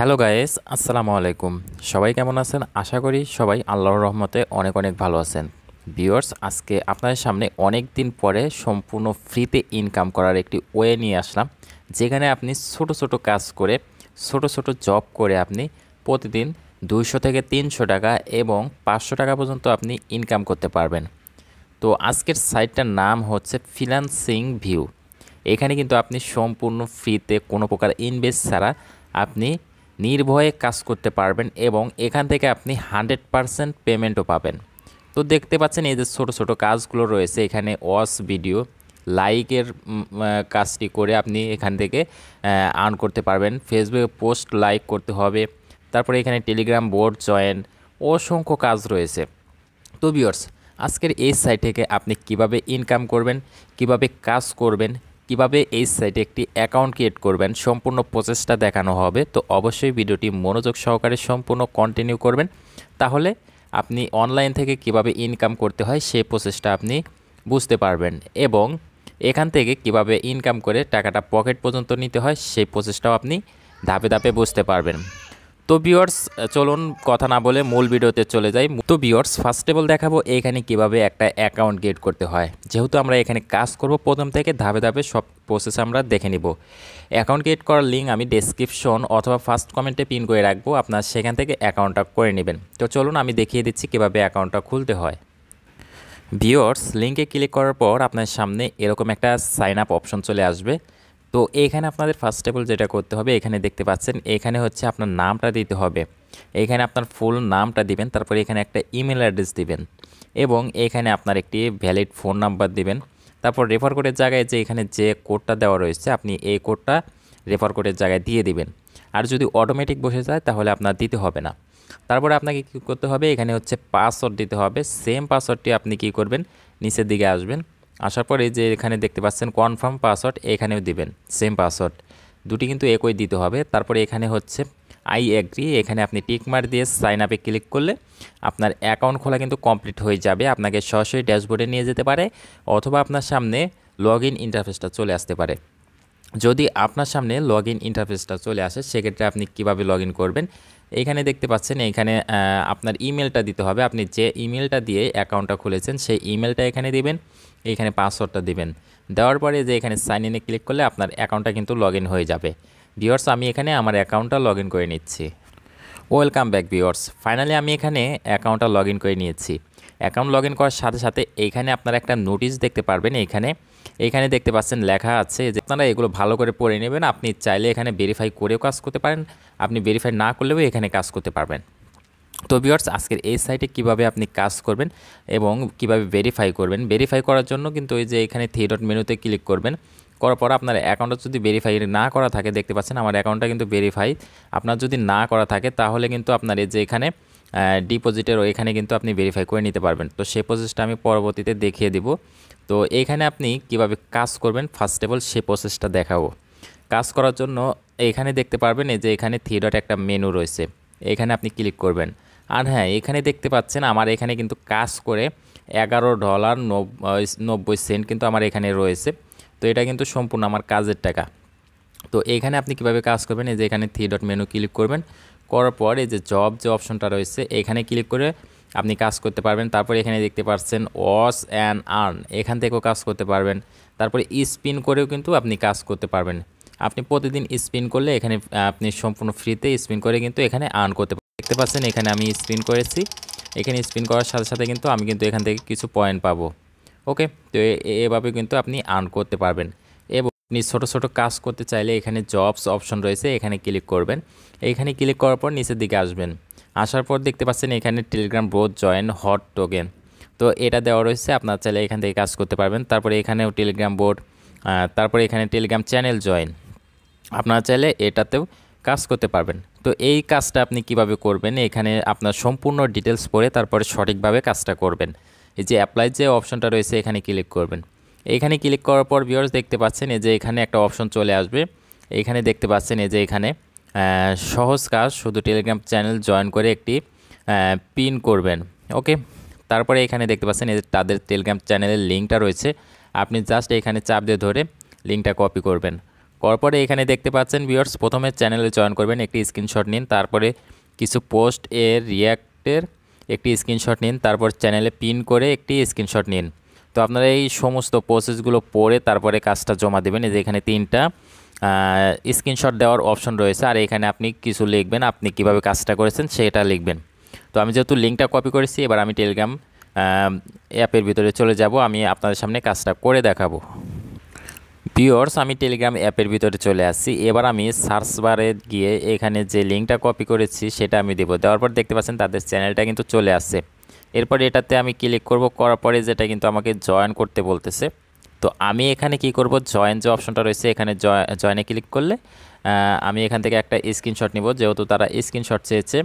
Hello guys, আসসালামু আলাইকুম। সবাই কেমন আছেন? আশা করি সবাই আল্লাহর রহমতে অনেক অনেক ভালো আছেন। ভিউয়ার্স, আজকে আপনাদের সামনে অনেক দিন পরে সম্পূর্ণ ফ্রিতে ইনকাম করার একটি ওয়ে নিয়ে আসলাম, যেখানে আপনি ছোট ছোট কাজ করে, ছোট ছোট জব করে আপনি প্রতিদিন 200 থেকে 300 টাকা এবং 500 টাকা পর্যন্ত আপনি ইনকাম করতে পারবেন। তো আজকের সাইটটার নাম হচ্ছে ফ্রিল্যান্সিং ভিউ। এখানে কিন্তু আপনি সম্পূর্ণ ফ্রিতে কোনো প্রকার ইনভেস্ট ছাড়া আপনি নির্ভয়ে কাজ করতে পারবেন এবং এখান থেকে আপনি 100% পেমেন্টও পাবেন। তো দেখতে পাচ্ছেন এই যে ছোটো ছোটো কাজগুলো রয়েছে, এখানে ওয়াচ ভিডিও লাইকের কাজটি করে আপনি এখান থেকে আর্ন করতে পারবেন। ফেসবুকে পোস্ট লাইক করতে হবে, তারপরে এখানে টেলিগ্রাম বোর্ড জয়েন, অসংখ্য কাজ রয়েছে। তো ভিউয়ার্স, আজকের এই সাইট থেকে আপনি কিভাবে ইনকাম করবেন, কিভাবে কাজ করবেন, কিভাবে এই সাইটে একটি অ্যাকাউন্ট ক্রিয়েট করবেন, সম্পূর্ণ প্রসেসটা দেখানো হবে। তো অবশ্যই ভিডিওটি মনোযোগ সহকারে সম্পূর্ণ কন্টিনিউ করবেন, তাহলে আপনি অনলাইন থেকে কিভাবে ইনকাম করতে হয় সেই প্রসেসটা আপনি বুঝতে পারবেন এবং এখান থেকে কিভাবে ইনকাম করে টাকাটা পকেট পর্যন্ত নিতে হয় সেই প্রসেসটাও আপনি ধাপে ধাপে বুঝতে পারবেন। তো ভিউয়ার্স, চলুন কথা না বলে মূল ভিডিওতে চলে যাই। তো ভিউয়ার্স, ফার্স্ট অফ অল দেখাবো এখানে কিভাবে একটা অ্যাকাউন্ট ক্রিয়েট করতে হয়। যেহেতু আমরা এখানে কাজ করব, প্রথম থেকে ধাপে ধাপে সব প্রসেস আমরা দেখে নিব। অ্যাকাউন্ট ক্রিয়েট করার লিঙ্ক আমি ডেসক্রিপশন অথবা ফার্স্ট কমেন্টে পিন করে রাখবো, আপনার সেখান থেকে অ্যাকাউন্টটা করে নেবেন। তো চলুন আমি দেখিয়ে দিচ্ছি কিভাবে অ্যাকাউন্টটা খুলতে হয়। ভিউয়ার্স, লিঙ্কে ক্লিক করার পর আপনার সামনে এরকম একটা সাইন আপ অপশন চলে আসবে। তো এখানে আপনাদের ফার্স্ট অফ অল যেটা করতে হবে, এখানে দেখতে পাচ্ছেন এখানে হচ্ছে আপনার নামটা দিতে হবে। এখানে আপনার ফুল নামটা দিবেন, তারপরে এখানে একটা ইমেল অ্যাড্রেস দিবেন এবং এখানে আপনার একটি ভ্যালিড ফোন নাম্বার দিবেন। তারপর রেফার কোডের জায়গায় যে এখানে যে কোডটা দেওয়া রয়েছে, আপনি এই কোডটা রেফার কোডের জায়গায় দিয়ে দিবেন। আর যদি অটোমেটিক বসে যায় তাহলে আপনার দিতে হবে না। তারপরে আপনাকে কী করতে হবে, এখানে হচ্ছে পাসওয়ার্ড দিতে হবে। সেম পাসওয়ার্ডটি আপনি কী করবেন, নিচের দিকে আসবেন, আসার পরে যে এখানে দেখতে পাচ্ছেন কনফার্ম পাসওয়ার্ড, এখানেও দিবেন সেম পাসওয়ার্ড, দুটি কিন্তু একই দিতে হবে। তারপরে এখানে হচ্ছে আই এগ্রি, এখানে আপনি টিকমার্ক দিয়ে সাইন আপে ক্লিক করলে আপনার অ্যাকাউন্ট খোলা কিন্তু কমপ্লিট হয়ে যাবে। আপনাকে সরাসরি ড্যাশবোর্ডে নিয়ে যেতে পারে অথবা আপনার সামনে লগ ইন ইন্টারফেসটা চলে আসতে পারে। যদি আপনার সামনে লগ ইন ইন্টারফেসটা চলে আসে, সেক্ষেত্রে আপনি কিভাবে লগ ইন করবেন, এইখানে দেখতে পাচ্ছেন এইখানে আপনার ইমেলটা দিতে হবে। আপনি যে ইমেলটা দিয়ে অ্যাকাউন্টটা খুলেছেন সেই ইমেলটা এখানে দিবেন, এইখানে পাসওয়ার্ডটা দিবেন। দেওয়ার পরে যে এখানে সাইন ইনে ক্লিক করলে আপনার অ্যাকাউন্টটা কিন্তু লগ ইন হয়ে যাবে। ভিউয়ার্স, আমি এখানে আমার অ্যাকাউন্টটা লগ ইন করে নিচ্ছি। ওয়েলকাম ব্যাক ভিউয়ার্স, ফাইনালি আমি এখানে অ্যাকাউন্টটা লগ ইন করে নিয়েছি। অ্যাকাউন্ট লগ ইন করার সাথে সাথে এইখানে আপনারা একটা নোটিশ দেখতে পারবেন। এইখানে দেখতে পাচ্ছেন লেখা আছে যে আপনারা এগুলো ভালো করে পড়ে নেবেন। আপনি চাইলে এখানে ভেরিফাই করেও কাজ করতে পারেন, আপনি ভেরিফাই না করলেও এখানে কাজ করতে পারবেন। তো ভিউয়ার্স, আজকের এই সাইটে কিভাবে আপনি কাজ করবেন এবং কিভাবে ভেরিফাই করবেন, ভেরিফাই করার জন্য কিন্তু ওই যে এখানে থ্রি ডট মেনুতে ক্লিক করবেন। করার পর আপনার অ্যাকাউন্টটা যদি ভেরিফাই না করা থাকে, দেখতে পাচ্ছেন আমার অ্যাকাউন্টটা কিন্তু ভেরিফাই। আপনার যদি না করা থাকে তাহলে কিন্তু আপনার এই যে এখানে ডিপোজিটের এখানে কিন্তু আপনি ভেরিফাই করে নিতে পারবেন। তো সেই প্রসেসটা আমি পরবর্তীতে দেখিয়ে দিব। তো এইখানে আপনি কিভাবে কাজ করবেন ফার্স্ট অফ অল সেই প্রসেসটা দেখাবো। কাজ করার জন্য এখানে দেখতে পারবেন এই যে এখানে থ্রি ডট একটা মেনু রয়েছে, এখানে আপনি ক্লিক করবেন। আর হ্যাঁ, এখানে দেখতে পাচ্ছেন আমার এখানে কিন্তু কাজ করে $11.90 কিন্তু আমার এখানে রয়েছে। তো এটা কিন্তু সম্পূর্ণ আমার কাজের টাকা। তো এখানে আপনি কিভাবে কাজ করবেন, এই যে এখানে থ্রি ডট মেনু ক্লিক করবেন, করার পর এই যে জব যে অপশনটা রয়েছে এখানে ক্লিক করে আপনি কাজ করতে পারবেন। তারপরে এখানে দেখতে পাচ্ছেন ওয়াচ অ্যান্ড আর্ন, এখান থেকেও কাজ করতে পারবেন। তারপরে স্পিন করেও কিন্তু আপনি কাজ করতে পারবেন। আপনি প্রতিদিন স্পিন করলে এখানে আপনি সম্পূর্ণ ফ্রিতে স্পিন করে কিন্তু এখানে আর্ন করতে পারবেন। দেখতে পাচ্ছেন এখানে আমি স্পিন করেছি, এখানে স্পিন করার সাথে সাথে কিন্তু আমি কিন্তু এখান থেকে কিছু পয়েন্ট পাবো। ওকে, তো এভাবে কিন্তু আপনি আর্ন করতে পারবেন। আপনি ছোটো ছোটো কাজ করতে চাইলে এখানে জবস অপশন রয়েছে, এখানে ক্লিক করবেন। এইখানে ক্লিক করার পর নিচের দিকে আসবেন, আসার পর দেখতে পাচ্ছেন এখানে Telegram board join hot token, তো এটা দেওয়া রয়েছে। আপনার চাইলে এখান থেকে কাজ করতে পারবেন। তারপরে এখানেও টেলিগ্রাম বোর্ড, তারপরে এখানে টেলিগ্রাম চ্যানেল জয়েন, আপনারা চাইলে এটাতেও কাজ করতে পারবেন। তো এই কাজটা আপনি কিভাবে করবেন, এখানে আপনার সম্পূর্ণ ডিটেলস পড়ে তারপরে সঠিকভাবে কাজটা করবেন। এই যে অ্যাপ্লাই যে অপশনটা রয়েছে এখানে ক্লিক করবেন। এইখানে ক্লিক করার পর ভিউয়ার্স দেখতে পাচ্ছেন এই যে এখানে একটা অপশন চলে আসবে। এইখানে দেখতে পাচ্ছেন এই যে এখানে সহজ কাজ, শুধু টেলিগ্রাম চ্যানেল জয়েন করে একটি পিন করবেন। ওকে, তারপরে এখানে দেখতে পাচ্ছেন এই যে তাদের টেলিগ্রাম চ্যানেলের লিঙ্কটা রয়েছে, আপনি জাস্ট এখানে চাপ দিয়ে ধরে লিঙ্কটা কপি করবেন। করার পরে এখানে দেখতে পাচ্ছেন ভিউয়ার্স, প্রথমে চ্যানেলে জয়েন করবেন, একটি স্ক্রিনশট নিন, তারপরে কিছু পোস্ট এর রিয়াক্টের একটি স্ক্রিনশট নিন, তারপর চ্যানেলে পিন করে একটি স্ক্রিনশট নিন। তো আপনারা এই সমস্ত প্রসেসগুলো পড়ে তারপরে কাজটা জমা দেবেন। এই যে এখানে 3টা স্ক্রিনশট দেওয়ার অপশন রয়েছে, আর এখানে আপনি কিছু লিখবেন, আপনি কিভাবে কাজটা করেছেন সেটা লিখবেন। তো আমি যেহেতু লিঙ্কটা কপি করেছি, এবার আমি টেলিগ্রাম অ্যাপের ভিতরে চলে যাব, আমি আপনাদের সামনে কাজটা করে দেখাবো। ভিউয়ার্স, আমি টেলিগ্রাম অ্যাপের ভিতরে চলে আসছি। এবার আমি সার্চ বারে গিয়ে এখানে যে লিঙ্কটা কপি করেছি সেটা আমি দেবো। দেওয়ার পর দেখতে পাচ্ছেন তাদের চ্যানেলটা কিন্তু চলে আসছে। এরপর এটাতে আমি ক্লিক করব, করার পরে যেটা কিন্তু আমাকে জয়েন করতে বলতেছে। তো আমি এখানে কি করব, জয়েন যে অপশনটা রয়েছে এখানে জয়েনে ক্লিক করলে আমি এখান থেকে একটা স্ক্রিনশট নিব, যেহেতু তারা স্ক্রিনশট চেয়েছে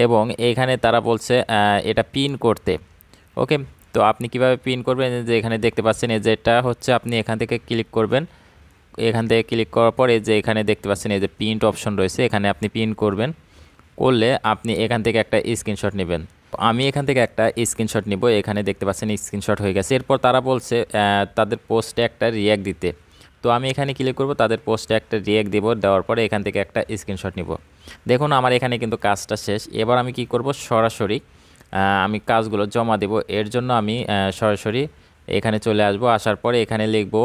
এবং এখানে তারা বলছে এটা পিন করতে। ওকে, তো আপনি কিভাবে পিন করবেন, যে এখানে দেখতে পাচ্ছেন এই যে এটা হচ্ছে, আপনি এখান থেকে ক্লিক করবেন। এখান থেকে ক্লিক করার পর এই যে এখানে দেখতে পাচ্ছেন এই যে প্রিন্ট অপশন রয়েছে, এখানে আপনি পিন করবেন। করলে আপনি এখান থেকে একটা স্ক্রিনশট নেবেন। আমি এখান থেকে একটা স্ক্রিনশট নিব, এখানে দেখতে পাচ্ছেন স্ক্রিনশট হয়ে গেছে। এরপর তারা বলছে তাদের পোস্টে একটা রিয়াক্ট দিতে। তো আমি এখানে ক্লিক করব, তাদের পোস্টে একটা রিয়াক্ট দিব, দেওয়ার পরে এখান থেকে একটা স্ক্রিনশট নিব। দেখুন আমার এখানে কিন্তু কাজটা শেষ। এবার আমি কি করব, সরাসরি আমি কাজগুলো জমা দেব। এর জন্য আমি সরাসরি এখানে চলে আসব। আসার পরে এখানে লিখব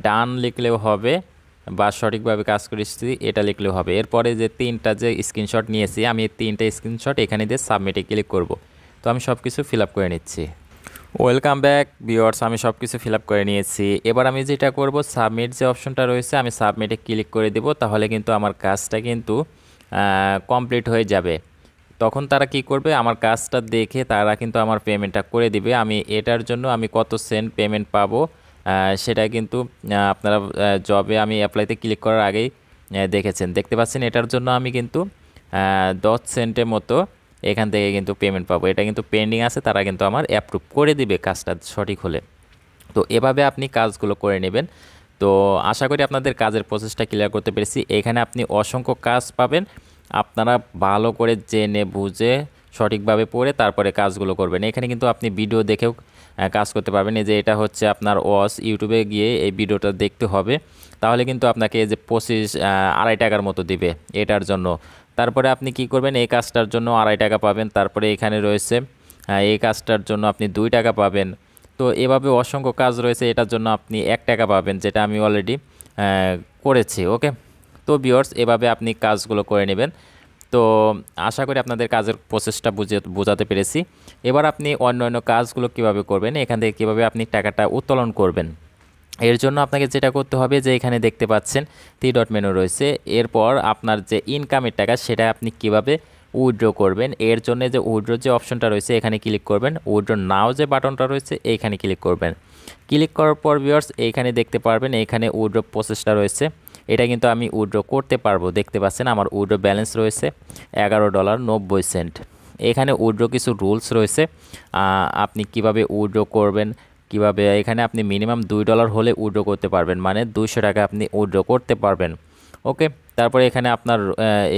ডান লিখলেও হবে, বা সঠিকভাবে কাজ করেছি এটা লিখলেও হবে। এরপরে যে 3টা যে স্ক্রিনশট নিয়েছি, আমি এই 3টা স্ক্রিনশট এখানে দিয়ে সাবমিটে ক্লিক করব। তো আমি সব কিছু ফিল আপ করে নিচ্ছি। ওয়েলকাম ব্যাক ভিউয়ার্স, আমি সব কিছু ফিল আপ করে নিয়েছি। এবার আমি যেটা করব, সাবমিট যে অপশনটা রয়েছে আমি সাবমিটে ক্লিক করে দেব। তাহলে কিন্তু আমার কাজটা কিন্তু কমপ্লিট হয়ে যাবে। তখন তারা কি করবে, আমার কাজটা দেখে তারা কিন্তু আমার পেমেন্টটা করে দিবে। আমি এটার জন্য আমি কত সেন্ট পেমেন্ট পাবো সেটা কিন্তু আপনারা জবে আমি অ্যাপ্লাইতে ক্লিক করার আগেই দেখেছেন, দেখতে পাচ্ছেন। এটার জন্য আমি কিন্তু 10 সেন্টের মতো এখান থেকে কিন্তু পেমেন্ট পাবো। এটা কিন্তু পেন্ডিং আছে, তারা কিন্তু আমার অ্যাপ্রুভ করে দিবে কাজটা সঠিক হলে। তো এভাবে আপনি কাজগুলো করে নেবেন। তো আশা করি আপনাদের কাজের প্রসেসটা ক্লিয়ার করতে পেরেছি। এখানে আপনি অসংখ্য কাজ পাবেন, আপনারা ভালো করে জেনে বুঝে সঠিকভাবে পড়ে তারপরে কাজগুলো করবেন। এখানে কিন্তু আপনি ভিডিও দেখেও কাজ করতে পারবেন। এই যে এটা হচ্ছে আপনার ওয়াচ, ইউটিউবে গিয়ে এই ভিডিওটা দেখতে হবে, তাহলে কিন্তু আপনাকে এই যে 25 টাকার মতো দিবে এটার জন্য। তারপরে আপনি কি করবেন, এই কাজটার জন্য 2.5 টাকা পাবেন। তারপরে এখানে রয়েছে এই কাজটার জন্য আপনি 2 টাকা পাবেন। তো এভাবে অসংখ্য কাজ রয়েছে, এটার জন্য আপনি 1 টাকা পাবেন, যেটা আমি অলরেডি করেছি। ওকে, তো ভিউয়ার্স এভাবে আপনি কাজগুলো করে নেবেন। তো আশা করি আপনাদের কাজের প্রসেসটা বোঝাতে পেরেছি। এবার আপনি অন্যান্য কাজগুলো কিভাবে করবেন, এখান থেকে কীভাবে আপনি টাকাটা উত্তোলন করবেন, এর জন্য আপনাকে যেটা করতে হবে, যে এখানে দেখতে পাচ্ছেন 3 ডট মেনু রয়েছে। এরপর আপনার যে ইনকামের টাকা সেটা আপনি কিভাবে উইথড্র করবেন, এর জন্য যে উইথড্র যে অপশনটা রয়েছে এখানে ক্লিক করবেন। উইথড্র নাও যে বাটনটা রয়েছে এইখানে ক্লিক করবেন। ক্লিক করার পর ভিউয়ার্স এইখানে দেখতে পারবেন এখানে উইথড্র প্রসেসটা রয়েছে। এটা কিন্তু আমি উইথড্র করতে পারবো, দেখতে পাচ্ছেন আমার উইথড্র ব্যালেন্স রয়েছে $11.90। এখানে উইথড্র কিছু রুলস রয়েছে, আপনি কিভাবে উইথড্র করবেন, কিভাবে এখানে আপনি মিনিমাম $2 হলে উইথড্র করতে পারবেন, মানে 200 টাকা আপনি উইথড্র করতে পারবেন। ওকে, তারপরে এখানে আপনার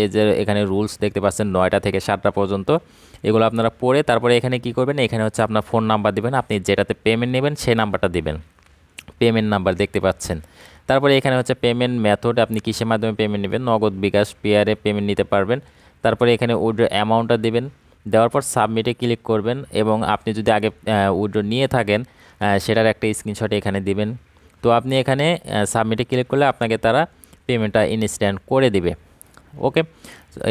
এই যে এখানে রুলস দেখতে পাচ্ছেন 9টা থেকে 7টা পর্যন্ত, এগুলো আপনারা পড়ে তারপরে এখানে কি করবেন, এখানে হচ্ছে আপনার ফোন নাম্বার দিবেন, আপনি যেটাতে পেমেন্ট নেবেন সেই নাম্বারটা দিবেন, পেমেন্ট নাম্বার দেখতে পাচ্ছেন। তারপরে এখানে হচ্ছে পেমেন্ট মেথড, আপনি কিসের মাধ্যমে পেমেন্ট নেবেন, নগদ, বিকাশ, পেয়ারে পেমেন্ট নিতে পারবেন। তারপরে এখানে উইথড্র অ্যামাউন্টটা দিবেন, দেওয়ার পর সাবমিটে ক্লিক করবেন এবং আপনি যদি আগে উইথড্র নিয়ে থাকেন সেটার একটা স্ক্রিনশট এখানে দিবেন। তো আপনি এখানে সাবমিটে ক্লিক করলে আপনাকে তারা পেমেন্টটা ইনস্ট্যান্ট করে দিবে। ওকে,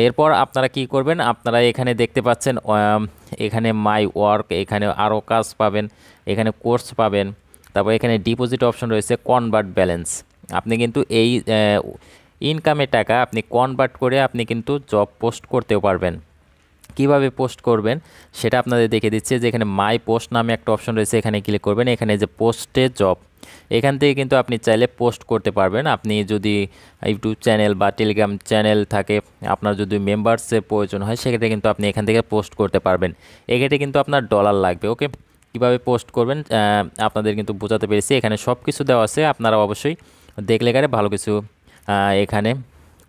এরপর আপনারা কি করবেন, আপনারা এখানে দেখতে পাচ্ছেন এখানে মাই ওয়ার্ক, এখানে আরও কাজ পাবেন, এখানে কোর্স পাবেন। তারপর এখানে ডিপোজিট অপশন রয়েছে, কনভার্ট ব্যালেন্স। আপনি কিন্তু এই ইনকামের টাকা আপনি কনভার্ট করে আপনি কিন্তু জব পোস্ট করতেও পারবেন। কিভাবে পোস্ট করবেন সেটা আপনাদের দেখে দিচ্ছে, যে এখানে মাই পোস্ট নামে একটা অপশন রয়েছে, এখানে ক্লিক করবেন। এখানে যে পোস্টে জব, এখান থেকে কিন্তু আপনি চাইলে পোস্ট করতে পারবেন। আপনি যদি ইউটিউব চ্যানেল বা টেলিগ্রাম চ্যানেল থাকে, আপনার যদি মেম্বার্সের প্রয়োজন হয় সেক্ষেত্রে কিন্তু আপনি এখান থেকে পোস্ট করতে পারবেন। এক্ষেত্রে কিন্তু আপনার ডলার লাগবে। ওকে, কীভাবে পোস্ট করবেন আপনাদের কিন্তু বোঝাতে পেরেছি, এখানে সব কিছু দেওয়া আছে, আপনারা অবশ্যই দেখলে গেলে ভালো কিছু এখানে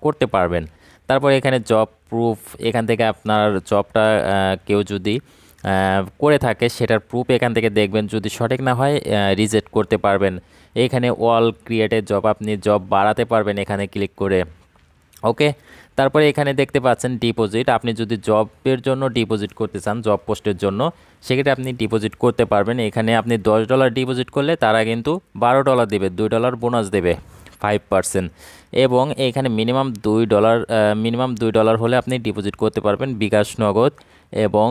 করতে পারবেন। তারপর এখানে জব প্রুফ, এখান থেকে আপনার জবটা কেউ যদি করে থাকে সেটার প্রুফ এখান থেকে দেখবেন। যদি সঠিক না হয় রিজেক্ট করতে পারবেন। এখানে অল ক্রিয়েটেড জব, আপনি জব বাড়াতে পারবেন এখানে ক্লিক করে। ওকে, তারপরে এখানে দেখতে পাচ্ছেন ডিপোজিট। আপনি যদি জবের জন্য ডিপোজিট করতে চান, জব পোস্টের জন্য, সেক্ষেত্রে আপনি ডিপোজিট করতে পারবেন। এখানে আপনি $10 ডিপোজিট করলে তারা কিন্তু $12 দেবে, $2 বোনাস দেবে 5%। এবং এখানে মিনিমাম $2 হলে আপনি ডিপোজিট করতে পারবেন বিকাশ, নগদ এবং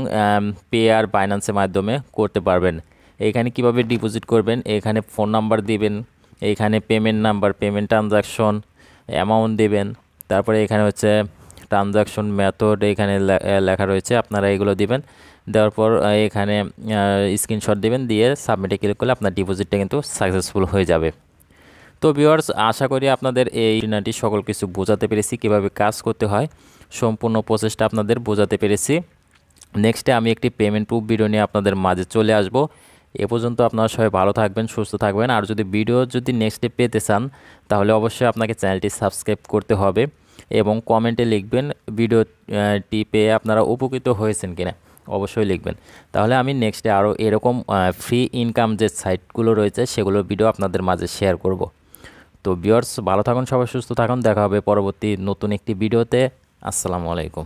পে আর বাইন্যান্সের মাধ্যমে করতে পারবেন। এখানে কিভাবে ডিপোজিট করবেন, এখানে ফোন নাম্বার দিবেন, এইখানে payment number, payment transaction amount দিবেন, তারপরে এখানে হচ্ছে ট্রানজাকশন মেথড এখানে লেখা রয়েছে, আপনারা এগুলো দিবেন। দেওয়ার পর এখানে স্ক্রিনশট দিবেন, দিয়ে সাবমিটে ক্লিক করলে আপনার ডিপোজিটটা কিন্তু সাকসেসফুল হয়ে যাবে। তো ভিউয়ার্স, আশা করি আপনাদের এই ট্রেনারটি সকল কিছু বোঝাতে পেরেছি, কিভাবে কাজ করতে হয় সম্পূর্ণ প্রসেসটা আপনাদের বোঝাতে পেরেছি। নেক্সটে আমি একটি পেমেন্ট প্রুফ ভিডিও নিয়ে আপনাদের মাঝে চলে আসব। এ পর্যন্ত আপনারা সবাই ভালো থাকবেন, সুস্থ থাকবেন। আর যদি ভিডিও নেক্সটে পেতে চান তাহলে অবশ্যই আপনাকে চ্যানেলটি সাবস্ক্রাইব করতে হবে এবং কমেন্টে লিখবেন ভিডিওটি পেয়ে আপনারা উপকৃত হয়েছেন কিনা, অবশ্যই লিখবেন। তাহলে আমি নেক্সটে আরও এরকম ফ্রি ইনকাম যে সাইটগুলো রয়েছে সেগুলোর ভিডিও আপনাদের মাঝে শেয়ার করব। তো ভিউয়ার্স, ভালো থাকুন, সবাই সুস্থ থাকুন, দেখা হবে পরবর্তী নতুন একটি ভিডিওতে। আসসালামু আলাইকুম।